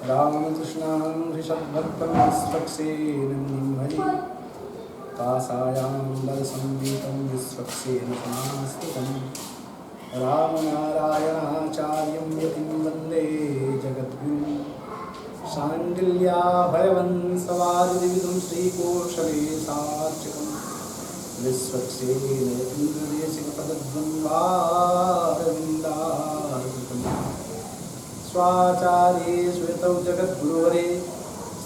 रामकृष्णां ऋषभक्तं स्वक्सेन भजे कासायाम्बरसंयुतं विश्वक्सेन समास्थितं रामनारायणाचार्यं यतिं वन्दे जगद्गुरुं शाण्डिल्याभयवंशवारिदिविदं श्रीकोशले सार्चकं विश्वक्सेन यतीन्द्रदेशिकपदद्वन्द्वारविन्दारकृतं स्वाचार्ये श्वेतौ जगद्गुरुवरे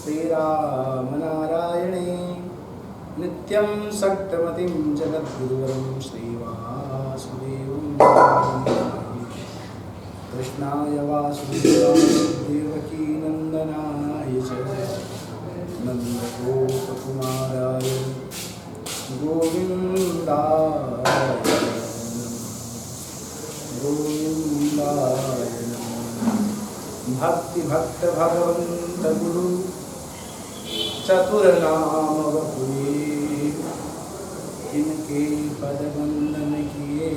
श्रीरामनारायणे नित्यं शक्तमतिं जगद्गुरुवरं श्रीवासुदेवं कृष्णाय वासुदेवाय देवकीनन्दनाय च नन्दगोपकुमाराय गोविन्दाय भक्ति भक्त भगवंत गुरु चतुरनाम वपुए इनके पद बंदन किए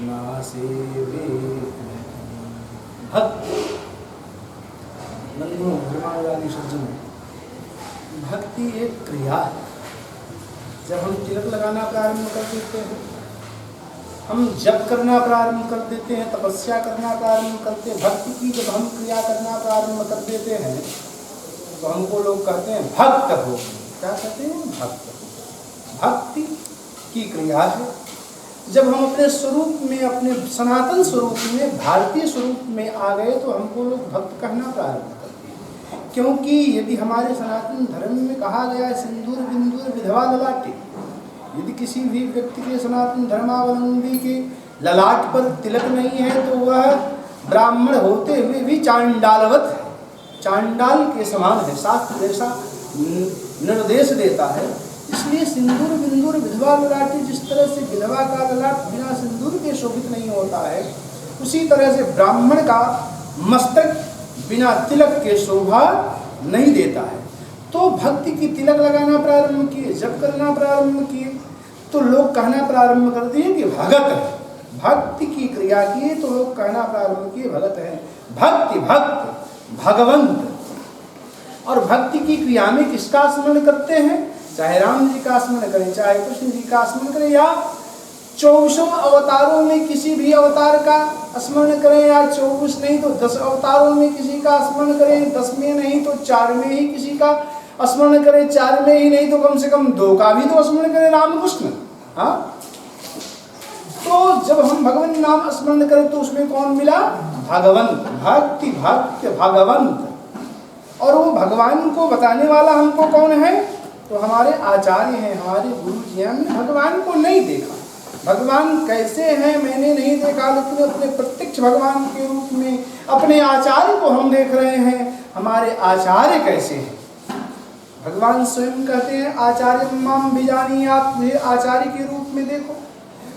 नासे वे भक्त नंदो धर्मावादी सज्जन भक्ति एक क्रिया है। जब हम तिलक लगाना प्रारंभ कर देते हैं, हम जप करना प्रारंभ कर देते हैं, तपस्या करना प्रारंभ करते हैं, भक्ति की जब हम क्रिया करना प्रारंभ कर देते हैं तो हमको लोग कहते हैं भक्त हो। क्या कहते हैं? भक्त हो। भक्ति की क्रिया है। जब हम अपने स्वरूप में, अपने सनातन स्वरूप में, भारतीय स्वरूप में आ गए तो हमको लोग भक्त कहना प्रारंभ करते हैं। क्योंकि यदि हमारे सनातन धर्म में कहा गया है सिंदूर बिंदुर विधवा ललाटे, यदि किसी भी व्यक्ति के सनातन धर्मावलंबी के ललाट पर तिलक नहीं है तो वह ब्राह्मण होते हुए भी चांडालवत है, चांडाल के समान है। शास्त्र ऐसा निर्देश देता है। इसलिए सिंदूर बिंदुर विधवा ललाटे, जिस तरह से विधवा का ललाट बिना सिंदूर के शोभित नहीं होता है, उसी तरह से ब्राह्मण का मस्तक बिना तिलक के शोभा नहीं देता है। तो भक्ति की तिलक लगाना प्रारंभ किए, जप करना प्रारंभ किए तो लोग कहना प्रारंभ कर दिए कि भगत है। भक्ति की क्रिया किए तो लोग कहना प्रारंभ किए भगत है। भक्ति भक्त भगवंत। और भक्ति की क्रिया में किसका स्मरण करते हैं? चाहे राम जी का स्मरण करें, चाहे कृष्ण जी का स्मरण करें, या 24 अवतारों में किसी भी अवतार का स्मरण करें, या 24 नहीं तो 10 अवतारों में किसी का स्मरण करें, 10 में नहीं तो 4 में ही किसी का स्मरण करें, 4 में ही नहीं तो कम से कम 2 का भी तो स्मरण करें, रामकृष्ण। हाँ, तो जब हम भगवान नाम स्मरण करें तो उसमें कौन मिला? भगवंत। भक्ति भक्त भगवंत। और वो भगवान को बताने वाला हमको कौन है? तो हमारे आचार्य हैं, हमारे गुरु जी हैं। हमने भगवान को नहीं देखा, भगवान कैसे हैं मैंने नहीं देखा, लेकिन अपने प्रत्यक्ष भगवान के रूप में अपने आचार्य को हम देख रहे हैं। हमारे आचार्य कैसे हैं? भगवान स्वयं कहते हैं आचार्य माम बिजानी, आप मुझे आचार्य के रूप में देखो।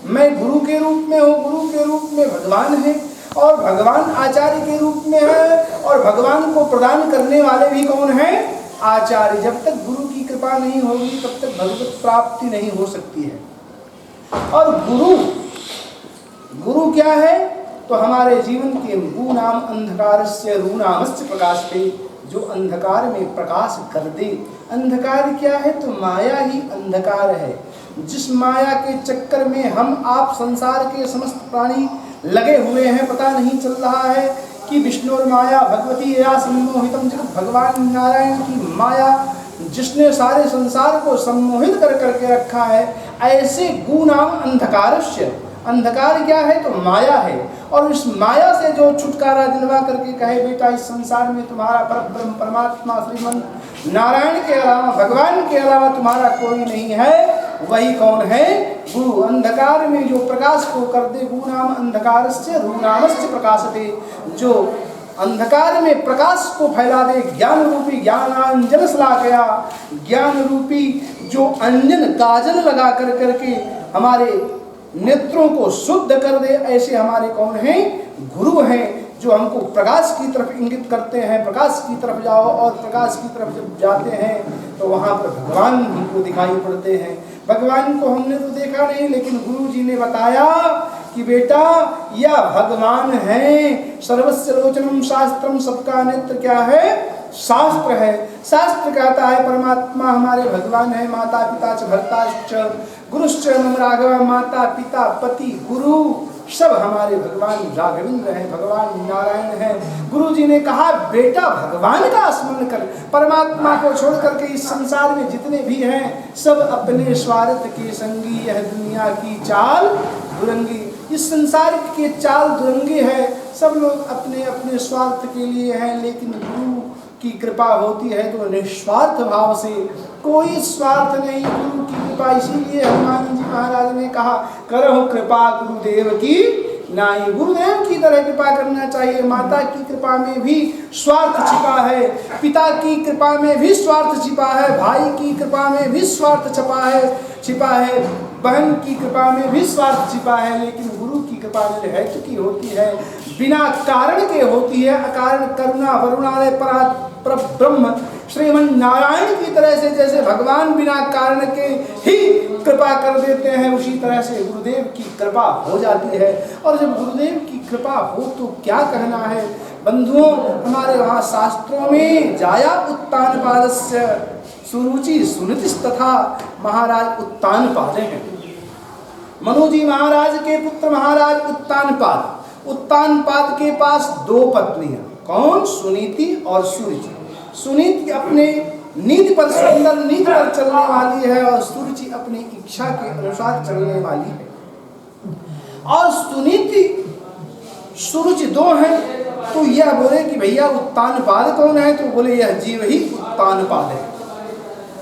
मैं गुरु के रूप में हूँ, गुरु के रूप में भगवान है और भगवान आचार्य के रूप में है। और भगवान को प्रदान करने वाले भी कौन हैं? आचार्य। जब तक गुरु की कृपा नहीं होगी तब तक भगवत प्राप्ति नहीं हो सकती है। और गुरु क्या है? तो हमारे जीवन के गुणाम अंधकारस्य रूणामस्य प्रकाशते, जो अंधकार में प्रकाश कर दे। अंधकार क्या है? तो माया ही अंधकार है। जिस माया के चक्कर में हम आप संसार के समस्त प्राणी लगे हुए हैं, पता नहीं चल रहा है कि विष्णु और माया भगवती या सम्मोहितम जगत, भगवान नारायण की माया जिसने सारे संसार को सम्मोहित कर करके रखा है। ऐसे गुणाम अंधकारस्य, अंधकार क्या है? तो माया है। और इस माया से जो छुटकारा दिलवा करके कहे बेटा इस संसार में तुम्हारा परब्रह्म परमात्मा श्रीमन नारायण के अलावा, भगवान के अलावा तुम्हारा कोई नहीं है, वही कौन है? गुरु। अंधकार में जो प्रकाश को कर दे, गुणाम अंधकारस्य रूणामस्य प्रकाशते, जो अंधकार में प्रकाश को फैला दे, ज्ञान रूपी ज्ञानांजन शलाकया, ज्ञान रूपी जो अंजन काजल लगा कर करके हमारे नेत्रों को शुद्ध कर दे, ऐसे हमारे कौन हैं? गुरु हैं, जो हमको प्रकाश की तरफ इंगित करते हैं। प्रकाश की तरफ जाओ, और प्रकाश की तरफ जब जाते हैं तो वहाँ पर भगवान हमको दिखाई पड़ते हैं। भगवान को हमने तो देखा नहीं, लेकिन गुरु जी ने बताया कि बेटा यह भगवान है। सर्वस्य लोचनम शास्त्रम, सबका नेत्र क्या है? शास्त्र है। शास्त्र कहता है परमात्मा हमारे भगवान है। माता पिता च भर्ता च गुरुश्च मम राघव, माता पिता पति गुरु सब हमारे भगवान राघवेंद्र हैं, भगवान नारायण हैं। गुरु जी ने कहा बेटा भगवान का स्मरण कर। परमात्मा को छोड़ करके इस संसार में जितने भी हैं सब अपने स्वार्थ के संगी, यह दुनिया की चाल दुरंगी। इस संसार के चाल दुरंगी है, सब लोग अपने अपने स्वार्थ के लिए हैं, लेकिन गुरु की कृपा होती है तो निस्वार्थ भाव से, कोई स्वार्थ नहीं, गुरु की कृपा। इसीलिए हनुमान जी महाराज ने कहा करहु कृपा गुरुदेव की नाई। गुरुदेव की तरह कृपा करना चाहिए। माता की कृपा में भी स्वार्थ छिपा है, पिता की कृपा में भी स्वार्थ छिपा है, भाई की कृपा में भी स्वार्थ छिपा है, बहन की कृपा में भी स्वार्थ छिपा है, लेकिन गुरु की कृपा निर्हेतु की होती है, बिना कारण के होती है। अकारण करुणा वरुणालय परब्रह्म श्रीमन नारायण की तरह से जैसे भगवान बिना कारण के ही कृपा कर देते हैं, उसी तरह से गुरुदेव की कृपा हो जाती है। और जब गुरुदेव की कृपा हो तो क्या कहना है बंधुओं। हमारे वहाँ शास्त्रों में जाया उत्तानपादस्य सुरुचि सुनीतिस्तथा, महाराज उत्तानपाद हैं। मनु जी महाराज के पुत्र महाराज उत्तानपाद। उत्तानपाद के पास दो पत्नियां, कौन? सुनीति और सुरुचि। सुनीति अपने नीति पर, सुंदर नीति पर चलने वाली है और सुरुचि अपनी इच्छा के अनुसार चलने वाली है। और सुनीति सुरुचि दो हैं। तो यह बोले कि भैया उत्तानपाद कौन है? तो बोले यह जीव ही उत्तानपाद है,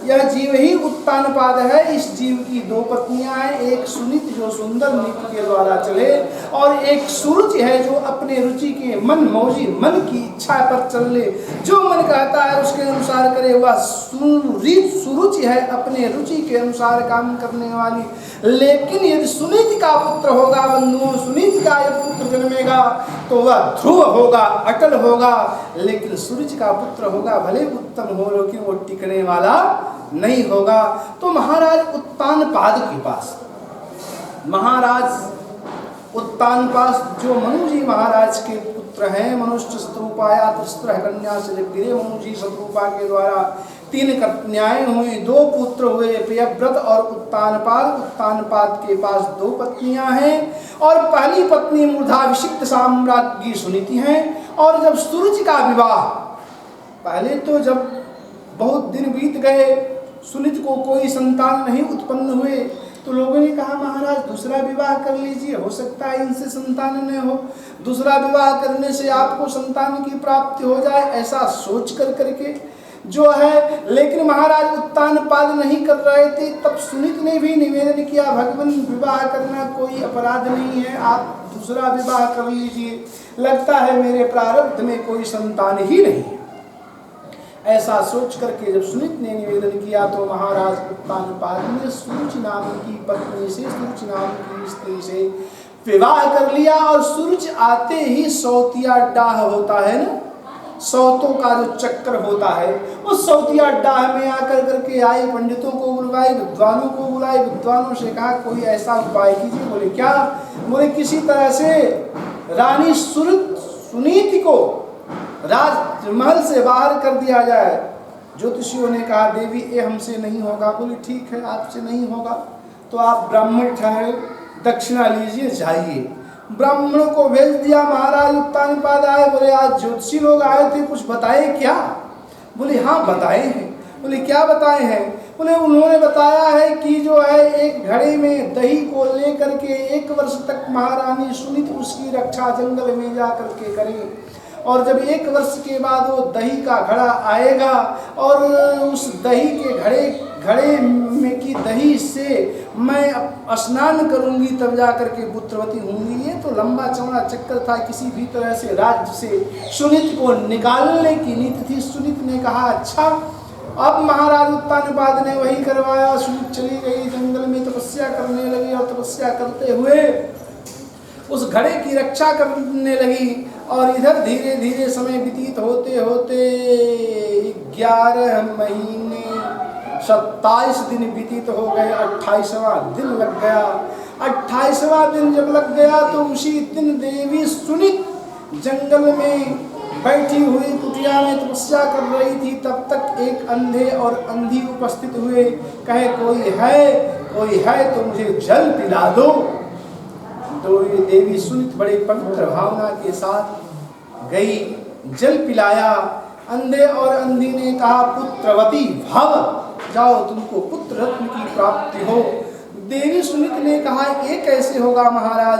यह जीव ही उत्तानपाद है। इस जीव की दो पत्नियां हैं, एक सुनीति जो सुंदर नीति के द्वारा चले, और एक सुरुचि है जो अपने रुचि के मन मौजी मन की इच्छा पर चले, जो मन कहता है उसके अनुसार करे। वह सुरुचि है अपने रुचि के अनुसार काम करने वाली। लेकिन यदि सुनीति का पुत्र होगा बंधुओं, सुनीति का यदि पुत्र जन्मेगा तो वह ध्रुव होगा, अटल होगा। लेकिन सुरुचि का पुत्र होगा भले उत्तम हो, लेकिन वो टिकने वाला नहीं होगा। तो महाराज उत्तानपाद के पास, महाराज उत्तानपाद जो मनु जी महाराज के पुत्र हैं, मनुष्य शत्रुपाया त्रिस्त्र कन्या से गिरे। मनु जी शत्रुपा के द्वारा 3 कन्याएं हुई, 2 पुत्र हुए, प्रियव्रत और उत्तानपाद। उत्तानपाद के पास 2 पत्नियां हैं और पहली पत्नी मूर्धाभिषिक्त साम्राज्ञी सुनीति हैं। और जब सूरज का विवाह, पहले तो जब बहुत दिन बीत गए, सुनीति को कोई संतान नहीं उत्पन्न हुए, तो लोगों ने कहा महाराज दूसरा विवाह कर लीजिए, हो सकता है इनसे संतान न हो, दूसरा विवाह करने से आपको संतान की प्राप्ति हो जाए, ऐसा सोच कर करके जो है। लेकिन महाराज उत्तानपाद नहीं कर रहे थे। तब सुनीति ने भी निवेदन किया भगवान विवाह करना कोई अपराध नहीं है, आप दूसरा विवाह कर लीजिए, लगता है मेरे प्रारब्ध में कोई संतान ही नहीं है। ऐसा सोच करके जब सुनीति ने निवेदन किया तो महाराज उत्तानपाद ने सुरुचि नाम की पत्नी से, सुरुचि नाम की स्त्री से विवाह कर लिया। और सुरुचि आते ही सौतिया डाह होता है ना, सौतों का जो चक्कर होता है, उस सौतिया डाह में आकर करके आई, पंडितों को बुलवाई, विद्वानों को बुलाई, विद्वानों से कहा कोई ऐसा उपाय कीजिए। बोले क्या? बोले किसी तरह से रानी सुनीति को राजमहल से बाहर कर दिया जाए। ज्योतिषियों ने कहा देवी ये हमसे नहीं होगा। बोली ठीक है, आपसे नहीं होगा तो आप ब्राह्मण ठहरे, दक्षिणा लीजिए, जाइए। ब्राह्मणों को भेज दिया। महाराज उत्तानपाद आए, बोले आज ज्योतिषी लोग आए थे, कुछ बताए क्या? बोले हाँ बताए हैं। बोले क्या बताए हैं? बोले उन्होंने बताया है कि जो है एक घड़े में दही को लेकर के 1 वर्ष तक महारानी सुनीति उसकी रक्षा जंगल में जा करके करें, और जब 1 वर्ष के बाद वो दही का घड़ा आएगा और उस दही के घड़े में की दही से मैं स्नान करूंगी, तब जा करके पुत्रवती होंगी। ये तो लंबा चौड़ा चक्कर था, किसी भी तरह से राज्य से सुनीति को निकालने की नीति थी। सुनीति ने कहा अच्छा। अब महाराज उत्तानपाद ने वही करवाया। सुनीति चली गई जंगल में, तपस्या करने लगी और तपस्या करते हुए उस घड़े की रक्षा करने लगी। और इधर धीरे धीरे समय व्यतीत होते होते 11 महीने 27 दिन व्यतीत हो गए, 28वां दिन लग गया। 28वां दिन जब लग गया तो उसी दिन देवी सुनित जंगल में बैठी हुई कुटिया में तपस्या कर रही थी। तब तक एक अंधे और अंधी उपस्थित हुए। कहे कोई है तो मुझे जल पिला दो। तो ये देवी सुनित बड़े पवित्र भावना के साथ गई, जल पिलाया। अंधे और अंधी ने कहा पुत्रवती भव, जाओ तुमको पुत्र रत्न की प्राप्ति हो। देवी सुनित ने कहा ये कैसे होगा महाराज,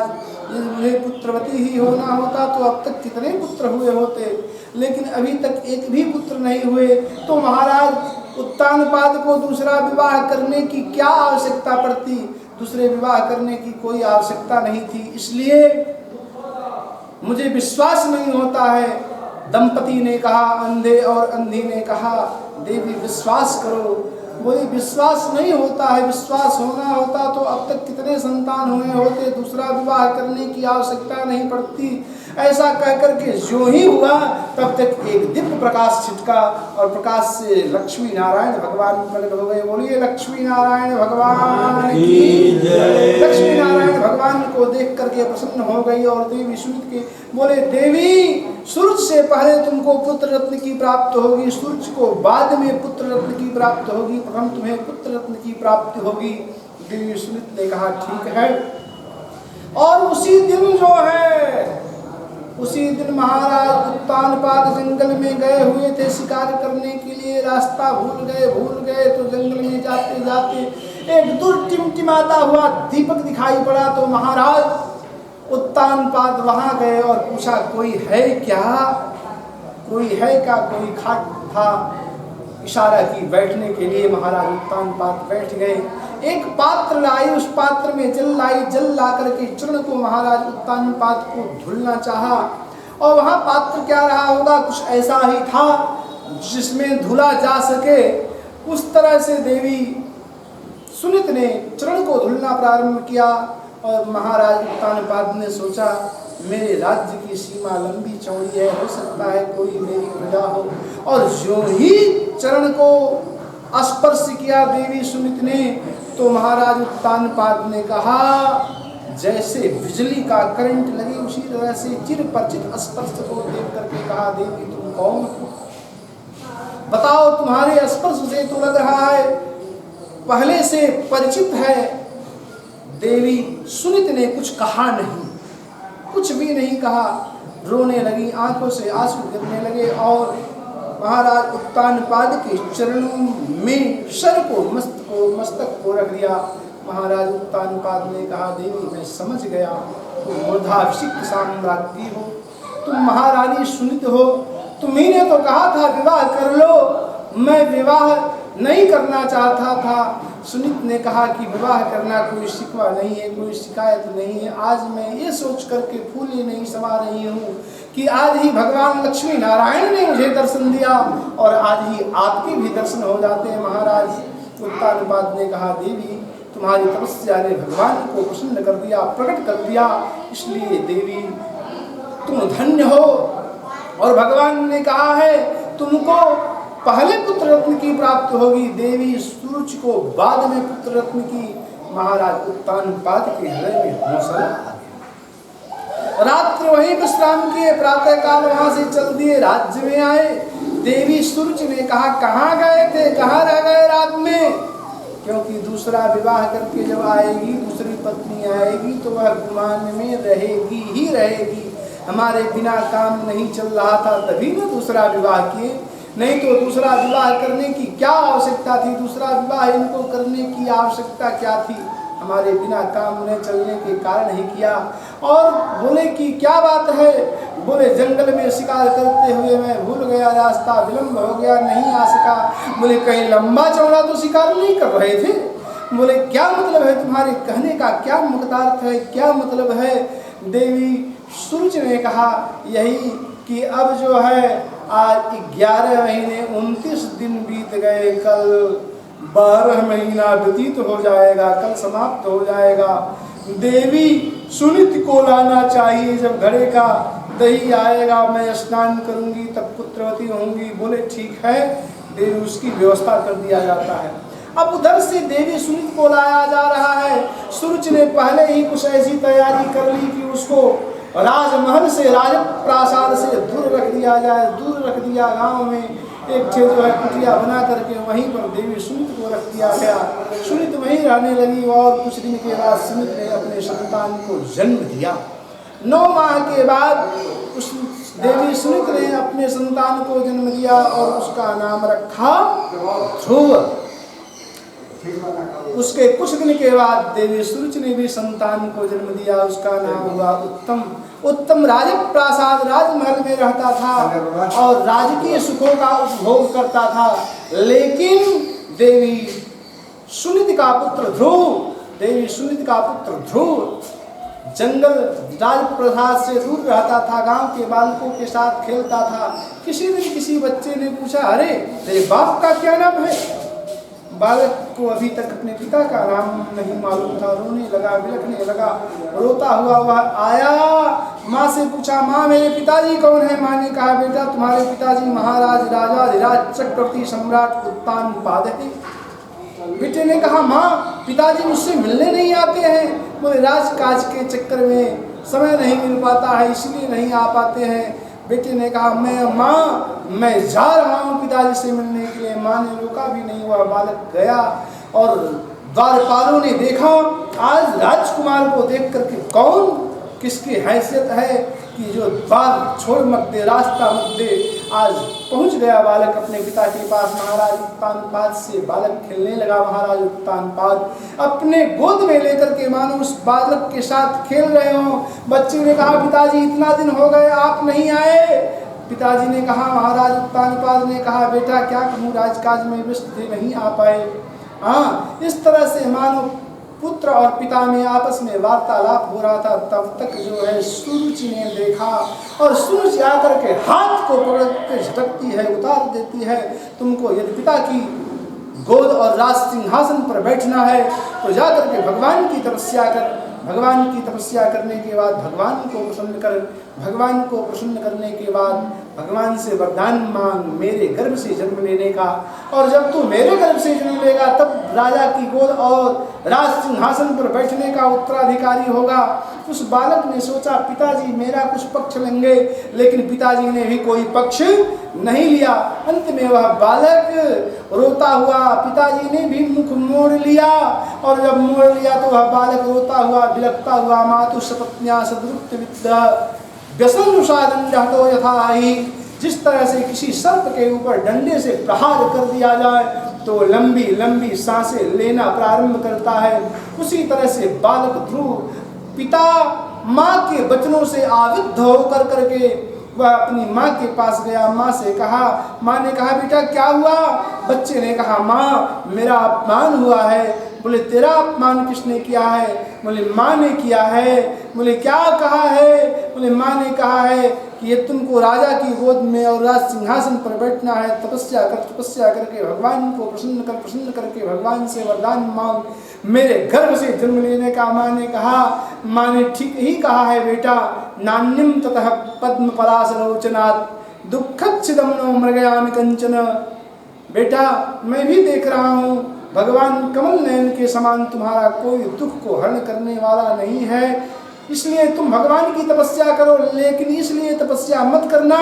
यदि मुझे पुत्रवती ही होना होता तो अब तक कितने पुत्र हुए होते, लेकिन अभी तक एक भी पुत्र नहीं हुए। तो महाराज उत्तानपाद को दूसरा विवाह करने की क्या आवश्यकता पड़ती, दूसरे विवाह करने की कोई आवश्यकता नहीं थी, इसलिए मुझे विश्वास नहीं होता है। दंपति ने कहा, अंधे और अंधी ने कहा देवी विश्वास करो। बोली विश्वास नहीं होता है, विश्वास होना होता तो अब तक कितने संतान हुए होते, दूसरा विवाह करने की आवश्यकता नहीं पड़ती। ऐसा कहकर के जो ही हुआ तब तक एक दिव्य प्रकाश छिटका और प्रकाश से लक्ष्मी नारायण भगवान प्रकट हो गए। बोलिए लक्ष्मी नारायण भगवान की जय। लक्ष्मी नारायण भगवान को देख करके प्रसन्न हो गई और देवी सुनित के बोले देवी सूरज से पहले तुमको पुत्र रत्न की प्राप्त होगी, सूरज को बाद में पुत्र रत्न की प्राप्त होगी, प्रथम तुम्हें पुत्र रत्न की प्राप्ति होगी। देवी सुनित ने कहा ठीक है। और उसी दिन जो है, उसी दिन महाराज उत्तानपाद जंगल में गए हुए थे शिकार करने के लिए। रास्ता भूल गए तो जंगल में जाते जाते एक दूर टिमटिमाता हुआ दीपक दिखाई पड़ा। तो महाराज उत्तानपाद वहां गए और पूछा कोई है क्या, कोई है क्या। कोई खाट था, इशारा की बैठने के लिए। महाराज उत्तानपाद बैठ गए। एक पात्र लाई, उस पात्र में जल लाई। जल ला करके चरण को महाराज उत्तानपाद को धुलना चाहा और वहां पात्र क्या रहा होगा, कुछ ऐसा ही था जिसमें धुला जा सके। उस तरह से देवी सुनित ने चरण को धुलना प्रारंभ किया और महाराज उत्तानपाद ने सोचा मेरे राज्य की सीमा लंबी चौड़ी है, हो सकता है कोई मेरी प्रजा हो। और जो ही चरण को स्पर्श किया देवी सुनित ने तो महाराज उत्तानपाद ने कहा जैसे बिजली का करंट लगे उसी तरह से चिर परिचित स्पर्श को देख करके कहा देवी तुम कौन हो, बताओ। तुम्हारे स्पर्श से तो लग रहा है पहले से परिचित है। देवी सुनित ने कुछ कहा नहीं, कुछ भी नहीं कहा, रोने लगी, आंखों से आंसू गिरने लगे और महाराज उत्तानपाद के चरणों में सर को मस्तक को रख दिया। महाराज उत्तानपाद ने कहा देवी मैं समझ गया, तुम मूर्धाभिषिक्त साम्राज्ञी हो, तुम महारानी सुनित हो। तुम्ही ने तो कहा था विवाह कर लो, मैं विवाह नहीं करना चाहता था। सुनित ने कहा कि विवाह करना कोई शिकवा नहीं है, कोई शिकायत नहीं है। आज मैं ये सोच करके फूले नहीं समा रही हूँ कि आज ही भगवान लक्ष्मी नारायण ने मुझे दर्शन दिया और आज ही आपके भी दर्शन हो जाते हैं। महाराज उत्तानपाद ने कहा देवी तुम्हारी तपस्या ने भगवान को प्रसन्न कर दिया, प्रकट कर दिया, इसलिए देवी तुम धन्य हो। और भगवान ने कहा है तुमको पहले पुत्र रत्न की प्राप्ति होगी। देवी सूरज को बाद में पुत्र रत्न की। महाराज उत्तानपाद के हृदय में हौसला। रात्रि वहीं विश्राम किए, प्रातः काल वहां से चल दिए, राज्य में आए। देवी सूरज ने कहा कहाँ गए थे, कहाँ रह गए रात में, क्योंकि दूसरा विवाह करके जब आएगी, दूसरी पत्नी आएगी तो वह गुमान में रहेगी ही रहेगी। हमारे बिना काम नहीं चल रहा था तभी न दूसरा विवाह किए, नहीं तो दूसरा विवाह करने की क्या आवश्यकता थी, दूसरा विवाह इनको करने की आवश्यकता क्या थी। हमारे बिना काम न चलने के कारण ही किया। और बोले कि क्या बात है, बोले जंगल में शिकार करते हुए मैं भूल गया, रास्ता विलंब हो गया, नहीं आ सका। बोले कहीं लंबा चौड़ा तो शिकार नहीं कर रहे थे। बोले क्या मतलब है तुम्हारे कहने का, क्या मुक्तार्थ है, क्या मतलब है। देवी सूरज ने कहा यही कि अब जो है आज 11 महीने 29 दिन बीत गए, कल 12 महीना व्यतीत हो जाएगा, कल समाप्त हो जाएगा। देवी सुनित को लाना चाहिए, जब घड़े का दही आएगा मैं स्नान करूंगी तब पुत्रवती होंगी। बोले ठीक है, देवी उसकी व्यवस्था कर दिया जाता है। अब उधर से देवी सुनीत को लाया जा रहा है। सूरज ने पहले ही कुछ ऐसी तैयारी कर ली कि उसको राजमहल से, राजप्रासाद से दूर रख दिया जाए। दूर रख दिया, गांव में एक जो है कुटिया बना करके वहीं पर देवी सुनीत को रख दिया गया। सुनीत वहीं रहने लगी और कुछ दिन के बाद सुनीत ने अपने संतान को जन्म दिया। 9 माह के बाद उस देवी सुनीत ने अपने संतान को जन्म दिया और उसका नाम रखा ध्रुव। उसके कुछ दिन के बाद देवी सूरज ने भी संतान को जन्म दिया, उसका नाम हुआ उत्तम। उत्तम राजप्रासाद, राजमहल में रहता था और राजकीय सुखों का उपभोग करता था। लेकिन देवी सुनीत का पुत्र ध्रुव जंगल राजप्रासाद से दूर रहता था, गांव के बालकों के साथ खेलता था। किसी दिन किसी बच्चे ने पूछा, अरे तेरे बाप का क्या नाम है? बालक को अभी तक अपने पिता का नाम नहीं मालूम था। रोने लगा, बिलखने लगा, रोता हुआ वह आया। माँ से पूछा, माँ मेरे पिताजी कौन है? माँ ने कहा, बेटा तुम्हारे पिताजी महाराज राजाधिराज चक्रवर्ती सम्राट उत्तानपाद है। बेटे ने कहा, माँ पिताजी मुझसे मिलने नहीं आते हैं। बोले, राजकाज के चक्कर में समय नहीं मिल पाता है, इसलिए नहीं आ पाते हैं। बेटे ने कहा, मैं जा रहा हूँ पिताजी से मिलने के लिए। माँ ने रोका भी नहीं, हुआ बालक गया और द्वारपालों ने देखा, आज राजकुमार को देख करके कौन किसकी हैसियत है कि जो द्वार छोड़ मत दे, रास्ता मत दे। आज पहुंच गया बालक अपने पिता के पास। महाराज उत्तानपाद से बालक खेलने लगा। महाराज उत्तानपाद अपने गोद में लेकर के मानो उस बालक के साथ खेल रहे हो। बच्चे ने कहा, पिताजी इतना दिन हो गए आप नहीं आए। पिताजी ने कहा, महाराज उत्तानपाद ने कहा, बेटा क्या कहूँ, राजकाज में व्यस्त थे, नहीं आ पाए। हाँ, इस तरह से मानो पुत्र और पिता में आपस में वार्तालाप हो रहा था। तब तक जो है सूरज ने देखा और सूरज आकर के हाथ को पकड़ के झटकती है, उतार देती है। तुमको यदि पिता की गोद और राज सिंहासन पर बैठना है तो जाकर के भगवान की तपस्या कर। भगवान की तपस्या करने के बाद भगवान को प्रसन्न कर। भगवान को प्रसन्न करने के बाद भगवान से वरदान मांग, मेरे गर्भ से जन्म लेने का। और जब तू मेरे गर्भ से जन्म लेगा तब राजा की गोद और राज सिंहासन पर बैठने का उत्तराधिकारी होगा। उस बालक ने सोचा, पिताजी मेरा कुछ पक्ष लेंगे, लेकिन पिताजी ने भी कोई पक्ष नहीं लिया। अंत में वह बालक रोता हुआ, पिताजी ने भी मुख मोड़ लिया और जब मोड़ लिया तो वह बालक रोता हुआ, बिलखता हुआ, मातु सपत्न्या सदृप्त विद्या व्यसनुषादंडो यथा ही। जिस तरह से किसी सर्प के ऊपर डंडे से प्रहार कर दिया जाए तो लंबी लंबी सांसें लेना प्रारंभ करता है, उसी तरह से बालक ध्रुव पिता माँ के वचनों से आविद्ध होकर करके वह अपनी माँ के पास गया। माँ से कहा, माँ ने कहा, बेटा क्या हुआ? बच्चे ने कहा, माँ मेरा अपमान हुआ है। बोले, तेरा अपमान किसने किया है? बोले, माँ ने किया है। बोले, क्या कहा है? बोले, माँ ने कहा है कि ये तुमको राजा की गोद में और राज सिंहासन पर बैठना है। तपस्या करके भगवान को प्रसन्न करके भगवान से वरदान मांग, मेरे गर्भ से जन्म लेने का। माँ ने कहा, माँ ने ठीक ही कहा है बेटा। नान्यम ततः पद्म पलाशलोचनात् दुःखच्छिदं नो मृगयामि कंचन। बेटा मैं भी देख रहा हूँ, भगवान कमल नयन के समान तुम्हारा कोई दुख को हरण करने वाला नहीं है, इसलिए तुम भगवान की तपस्या करो। लेकिन इसलिए तपस्या मत करना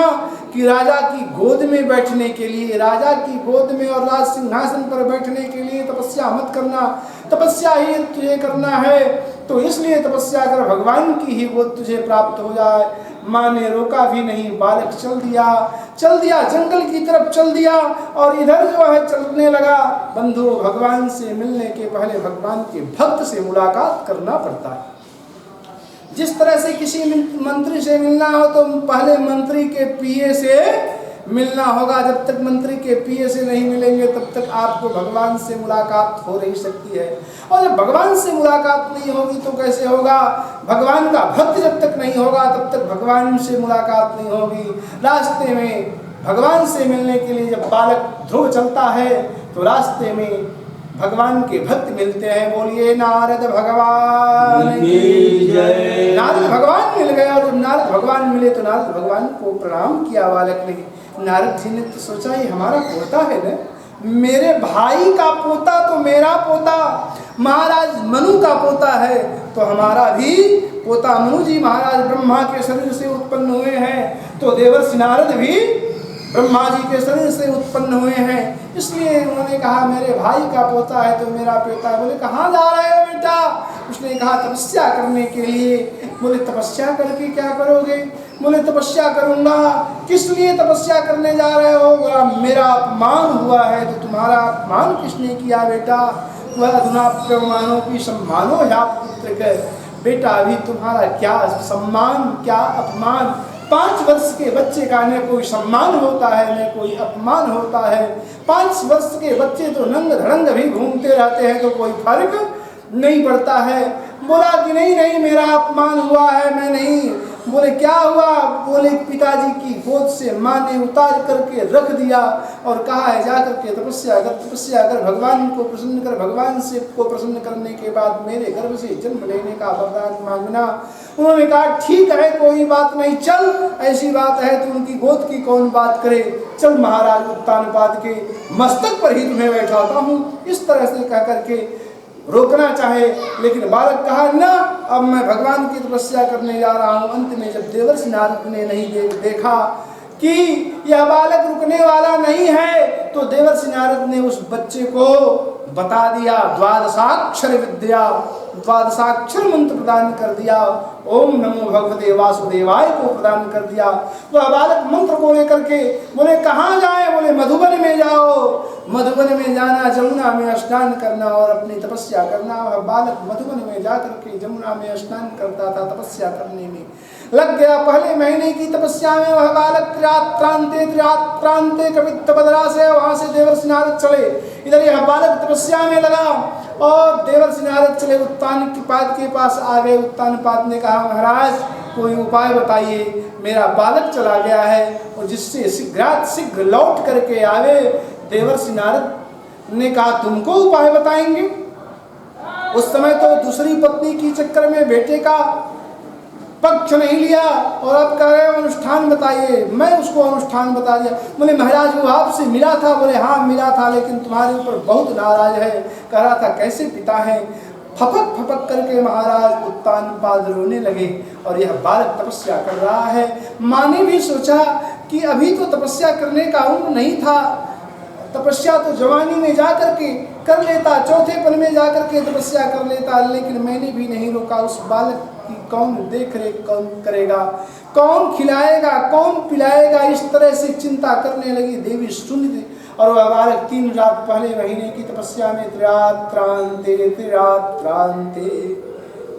कि राजा की गोद में बैठने के लिए, राजा की गोद में और राज सिंहासन पर बैठने के लिए तपस्या मत करना। तपस्या ही तुझे करना है तो इसलिए तपस्या कर, भगवान की ही गोद तुझे प्राप्त हो जाए। माँ ने रोका भी नहीं, बालक चल दिया जंगल की तरफ चल दिया और इधर जो है चलने लगा। बंधु, भगवान से मिलने के पहले भगवान के भक्त से मुलाकात करना पड़ता है। जिस तरह से किसी मंत्री से मिलना हो तो पहले मंत्री के पीए से मिलना होगा। जब तक मंत्री के पीए से नहीं मिलेंगे तब तक आपको भगवान से मुलाकात हो नहीं सकती है। और जब भगवान से मुलाकात नहीं होगी तो कैसे होगा? भगवान का भक्त जब तक नहीं होगा तब तक भगवान से मुलाकात नहीं होगी। रास्ते में भगवान से मिलने के लिए जब बालक ध्रुव चलता है तो रास्ते में भगवान के भक्त मिलते हैं। बोलिए नारद भगवान की जय। नारद भगवान मिल गए और जब नारद भगवान मिले तो नारद भगवान को प्रणाम किया बालक ने। नारद जी ने तो सोचा ये हमारा पोता है ना, मेरे भाई का पोता तो मेरा पोता महाराज मनु का पोता है, तो हमारा भी पोता मनु जी महाराज ब्रह्मा के शरीर से उत्पन्न हुए हैं, तो देवर्षि नारद भी ब्रह्मा जी के शरीर से उत्पन्न हुए हैं। इसलिए उन्होंने कहा मेरे भाई का पोता है तो मेरा पोता है। बोले कहाँ जा रहे हो बेटा? उसने कहा तपस्या करने के लिए। बोले तपस्या करके क्या करोगे? बोले तपस्या करूंगा। किस लिए तपस्या करने जा रहे हो? बोला मेरा अपमान हुआ है। तो तुम्हारा अपमान किसने किया बेटा? वह अधुनाप्यमानों की सम्मानो या पुत्र के। बेटा अभी तुम्हारा क्या सम्मान क्या अपमान? 5 वर्ष के बच्चे का न कोई सम्मान होता है न कोई अपमान होता है। 5 वर्ष के बच्चे तो नंग धड़ंग भी घूमते रहते हैं तो कोई फर्क नहीं पड़ता है। बोला कि नहीं नहीं मेरा अपमान हुआ है, मैं नहीं। बोले क्या हुआ? बोले पिताजी की गोद से माँ ने उतार करके रख दिया और कहा है जा करके तपस्या कर भगवान को प्रसन्न कर, भगवान से को प्रसन्न करने के बाद मेरे गर्भ से जन्म लेने का वरदान मांगना। उन्होंने कहा ठीक है कोई बात नहीं, चल ऐसी बात है तो उनकी गोद की कौन बात करे, चल महाराज उत्तानपाद के मस्तक पर ही तुम्हें बैठाता हूँ। इस तरह से कह करके रोकना चाहे, लेकिन बालक कहा ना अब मैं भगवान की तपस्या करने जा रहा हूँ। अंत में जब देवर्षि नारद ने नहीं देखा कि यह बालक रुकने वाला नहीं है, तो देवर्षि नारद ने उस बच्चे को बता दिया, द्वादशाक्षर विद्या, द्वादशाक्षर मंत्र प्रदान कर दिया। ओम नमो भगवते वासुदेवाय को प्रदान कर दिया। वह बालक मंत्र को लेकर के बोले कहाँ जाए? बोले मधुबन में जाओ। मधुबन में जाना, जमुना में स्नान करना और अपनी तपस्या करना। वह बालक मधुबन में जाकर के जमुना में स्नान करता था, तपस्या करने में लग गया। पहले महीने की तपस्या में वह बालक त्रियात्रांते कवित्त बदरा से वहां से देवर्षि नारद चले। इधर यह बालक तपस्या में लगा और देवर्षि नारद चले उत्तानपाद के पास आ गए। उत्तानपाद ने कहा महाराज कोई उपाय बताइए, मेरा बालक चला गया है और जिससे शीघ्र लौट करके आवे। देवर्षि नारद ने कहा तुमको उपाय बताएंगे? उस समय तो दूसरी पत्नी की चक्कर में बेटे का पक्ष नहीं लिया और अब कह रहे अनुष्ठान बताइए। मैं उसको अनुष्ठान बता दिया। बोले महाराज वो आपसे मिला था? बोले हाँ मिला था, लेकिन तुम्हारे ऊपर बहुत नाराज है। कह रहा था कैसे पिता है? फपक फपक करके महाराज उत्तानपाद रोने लगे और यह बालक तपस्या कर रहा है। माँ ने भी सोचा कि अभी तो तपस्या करने का उम्र नहीं था, तपस्या तो जवानी में जा करके कर लेता, चौथेपन में जा करके तपस्या कर लेता, लेकिन मैंने भी नहीं रोका। उस बालक की कौन देख रेख कौन करेगा, कौन खिलाएगा, कौन पिलाएगा, इस तरह से चिंता करने लगी देवी सुनी। और वह बालक 3 रात पहले महीने की तपस्या में त्रिरात्रांते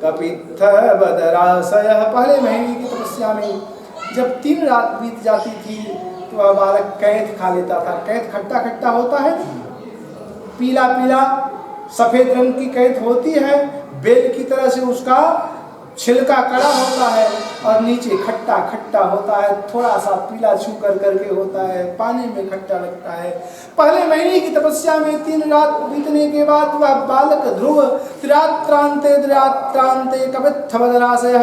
कपित्थ बदराशय, पहले महीने की तपस्या में जब 3 रात बीत जाती थी तो वह बालक कैथ खा लेता था। कैथ खट्टा खट्टा होता है, पीला पीला सफेद रंग की कैथ होती है, बेल की तरह से उसका छिलका कड़ा होता है और नीचे खट्टा खट्टा होता है, थोड़ा सा पीला छू करके होता है, पानी में खट्टा लगता है। पहले महीने की तपस्या में 3 रात बीतने के बाद वह बालक ध्रुव त्रिरात्रांते कपित्थ बदराशय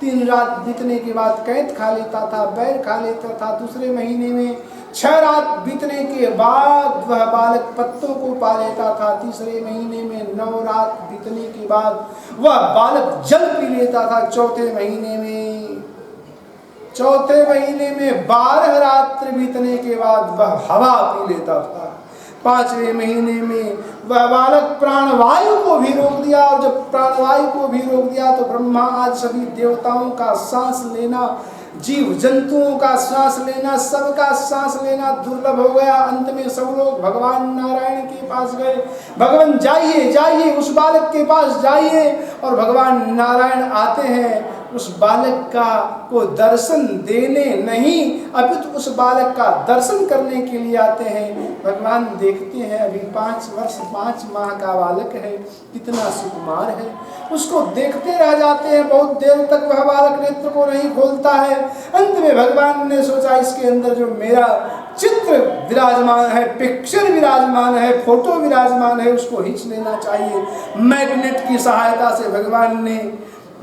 3 रात बीतने के बाद कैथ खा लेता था, बैर खा लेता था। दूसरे महीने में 6 रात बीतने के बाद वह बालक पत्तों को पा लेता था। तीसरे महीने में 9 रात बीतने के बाद वह बालक जल पी लेता था। चौथे महीने में 12 रात्रि बीतने के बाद वह हवा पी लेता था। 5वें महीने में वह बालक प्राणवायु को भी रोक दिया और जब प्राणवायु को भी रोक दिया तो ब्रह्मा आज सभी देवताओं का सांस लेना, जीव जंतुओं का सांस लेना, सबका सांस लेना दुर्लभ हो गया। अंत में सब लोग भगवान नारायण के पास गए। भगवान जाइए जाइए उस बालक के पास जाइए, और भगवान नारायण आते हैं उस बालक का को दर्शन देने नहीं अपितु उस बालक का दर्शन करने के लिए आते हैं। भगवान देखते हैं अभी 5 वर्ष 5 माह का बालक है, कितना सुकुमार है, उसको देखते रह जाते हैं। बहुत देर तक वह बालक नेत्र को नहीं खोलता है। अंत में भगवान ने सोचा इसके अंदर जो मेरा चित्र विराजमान है, पिक्चर विराजमान है, फोटो विराजमान है, उसको खींच लेना चाहिए। मैग्नेट की सहायता से भगवान ने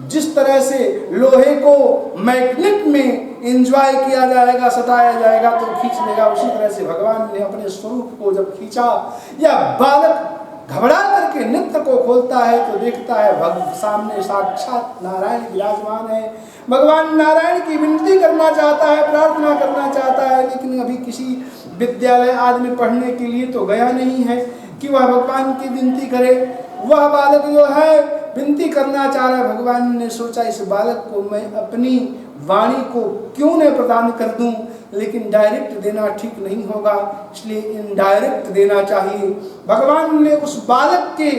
जिस तरह से लोहे को मैग्नेट में एंजॉय किया जाएगा, सताया जाएगा तो खींच लेगा, उसी तरह से भगवान ने अपने स्वरूप को जब खींचा, या बालक घबरा करके नेत्र को खोलता है तो देखता है सामने साक्षात नारायण विराजमान है। भगवान नारायण की विनती करना चाहता है, प्रार्थना करना चाहता है, लेकिन अभी किसी विद्यालय आदि में पढ़ने के लिए तो गया नहीं है कि वह भगवान की विनती करे। वह बालक जो है विनती करना चाह रहा है। भगवान ने सोचा इस बालक को मैं अपनी वाणी को क्यों न प्रदान कर दूं, लेकिन डायरेक्ट देना ठीक नहीं होगा, इसलिए इनडायरेक्ट देना चाहिए। भगवान ने उस बालक के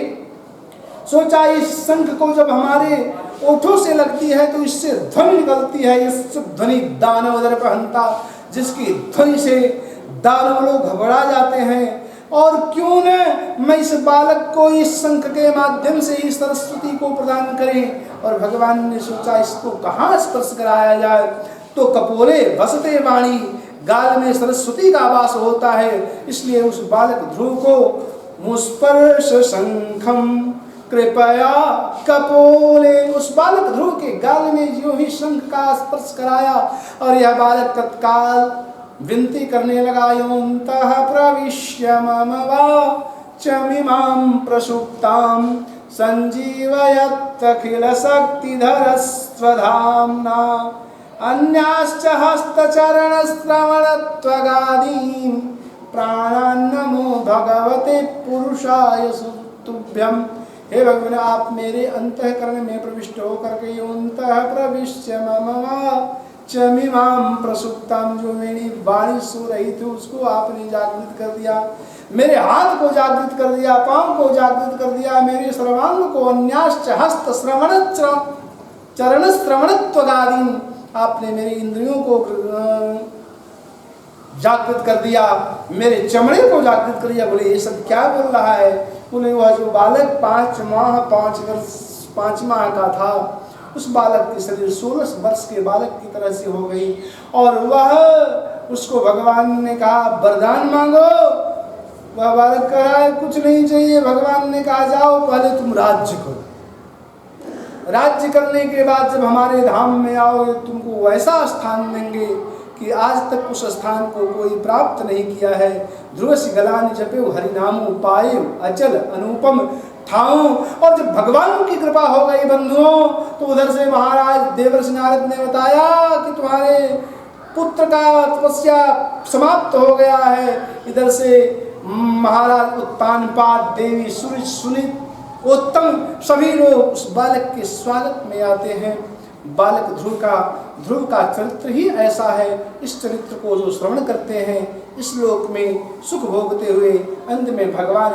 सोचा इस शंख को जब हमारे ओठों से लगती है तो इससे ध्वनि निकलती है, इस ध्वनि दानव दर्पहंता, जिसकी ध्वनि से दानव लोग घबरा जाते हैं। और क्यों न मैं इस बालक को इस शंख के माध्यम से ही सरस्वती को प्रदान करें। और भगवान ने सोचा इसको कहाँ स्पर्श कराया जाए, तो कपोले वसते वाणी, गाल में सरस्वती का वास होता है, इसलिए उस बालक ध्रुव को मुस्पर्श शंखम कृपया कपोले, उस बालक ध्रुव के गाल में जो ही शंख का स्पर्श कराया और यह बालक तत्काल विनती करने लगा, योऽन्तः प्रविश्य मम वाचमिमां प्रसुप्तां संजीवयत्यखिल शक्तिधर स्वधाम्ना अन्याश्च हस्तचरण श्रवणत्वगादीन् प्राणान् नमो भगवते पुरुषाय तुभ्यम्। हे भगवान, आप मेरे अंतःकरण में प्रविष्ट होकर के योऽन्तः प्रविश्य मम वाचमिमां प्रसुप्तां, जो मेरी वाणी सो रही थी उसको आपने जागृत कर दिया, मेरे हाथ को जागृत कर दिया, पांव को जागृत कर दिया, मेरे सर्वांग को, अन्याश्च हस्त श्रवण चरण श्रवणत्वगादीन्, आपने मेरे इंद्रियों को जागृत कर दिया, मेरे चमड़े को जागृत कर दिया। बोले ये सब क्या बोल रहा है? बोले वह जो बालक 5 माह 5 माह का था, उस बालक की शरीर 16 वर्ष के बालक की तरह से हो गई। और वह उसको भगवान ने कहा वरदान मांगो। वह बालक कह रहा है कुछ नहीं चाहिए। भगवान ने कहा जाओ पहले तुम राज्य करो, राज्य करने के बाद जब हमारे धाम में आओगे तुमको वैसा स्थान देंगे कि आज तक उस स्थान को कोई प्राप्त नहीं किया है। ध्रुवसी गलानि जपेउ हरिनामो पाए अचल अनुपम ठाऊं। और जब भगवान की कृपा हो गई बंधुओं, तो उधर से महाराज देवर्षि नारद ने बताया कि तुम्हारे पुत्र का तपस्या समाप्त हो गया है। इधर से महाराज उत्तानपाद, देवी सूर्य, सुनित, उत्तम सभी लोग उस बालक के स्वागत में आते हैं। बालक ध्रुव का चरित्र ही ऐसा है। इस चरित्र को जो श्रवण करते हैं इस लोक में सुख भोगते हुए अंत में भगवान